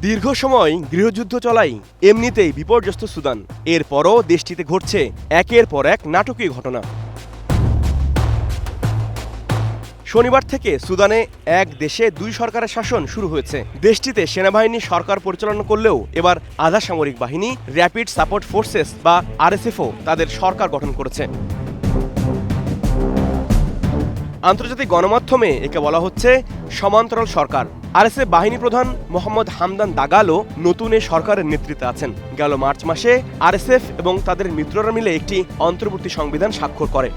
দীর্ঘ সময় গৃহযুদ্ধ চলাই এমনিতেই বিপর্যস্ত সুদান। এরপরও দেশটিতে ঘটছে একের পর এক নাটকীয় ঘটনা। শনিবার থেকে সুদানে এক দেশে দুই সরকারের শাসন শুরু হয়েছে। দেশটিতে সেনাবাহিনী সরকার পরিচালনা করলেও এবার আধা সামরিক বাহিনী র্যাপিড সাপোর্ট ফোর্সেস বা আরএসএফও তাদের সরকার গঠন করেছে। আন্তর্জাতিক গণমাধ্যমে একে বলা হচ্ছে সমান্তরাল সরকার। আরএসএফ বাহিনী প্রধান মোহাম্মদ হামদান দাগালো নতুন এই সরকারের নেতৃত্বে আছেন। গেল মার্চ মাসে আরএসএফ এবং তাদের মিত্ররা মিলে একটি অন্তর্বর্তী সংবিধান স্বাক্ষর করে।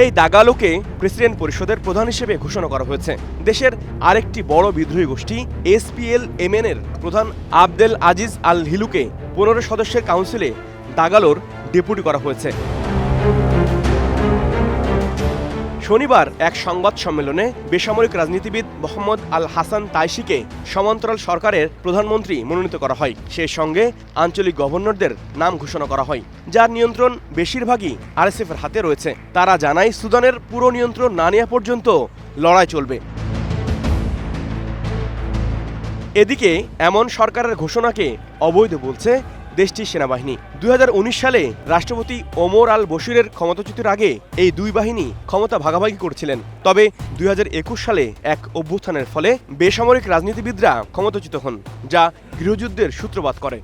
এই দাগালোকে প্রেসিডেন্ট পরিষদের প্রধান হিসেবে ঘোষণা করা হয়েছে। দেশের আরেকটি বড় বিদ্রোহী গোষ্ঠী SPLMN এর প্রধান আবদেল আজিজ আল হিলুকে 15 সদস্যের কাউন্সিলে দাগালোর ডেপুটি করা হয়েছে। শনিবার এক সংবাদ সম্মেলনে বেসামরিক রাজনীতিবিদ মোহাম্মদ আল হাসান তাইশিকে সমান্তরাল সরকারের প্রধানমন্ত্রী মনোনীত করা হয়। সেই সঙ্গে আঞ্চলিক গভর্নরদের নাম ঘোষণা করা হয়, যার নিয়ন্ত্রণ বেশিরভাগই আরএসএফের হাতে রয়েছে। তারা জানায় সুদানের পুরো নিয়ন্ত্রণ না নেওয়া পর্যন্ত লড়াই চলবে। এদিকে এমন সরকারের ঘোষণাকে অবৈধ বলছে দেশটির সেনাবাহিনী। 2019 সালে রাষ্ট্রপতি ওমর আল বশিরের ক্ষমতাচ্যুতির আগে এই দুই বাহিনী ক্ষমতা ভাগাভাগি করছিলেন। তবে 2021 সালে এক অভ্যুত্থানের ফলে বেসামরিক রাজনীতিবিদরা ক্ষমতাচ্যুত হন, যা গৃহযুদ্ধের সূত্রপাত করে।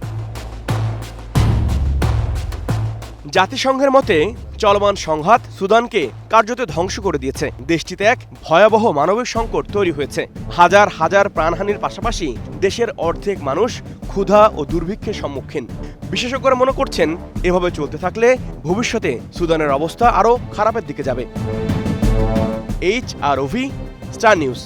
জাতিসংঘের মতে চলমান সংঘাত সুদানকে কার্যত ধ্বংস করে দিয়েছে। দেশটিতে এক ভয়াবহ মানবিক সংকট তৈরি হয়েছে। হাজার হাজার প্রাণহানির পাশাপাশি দেশের অর্ধেক মানুষ ক্ষুধা ও দুর্ভিক্ষের সম্মুখীন। বিশেষজ্ঞরা মনে করছেন, এভাবে চলতে থাকলে ভবিষ্যতে সুদানের অবস্থা আরও খারাপের দিকে যাবে। HROV, star news.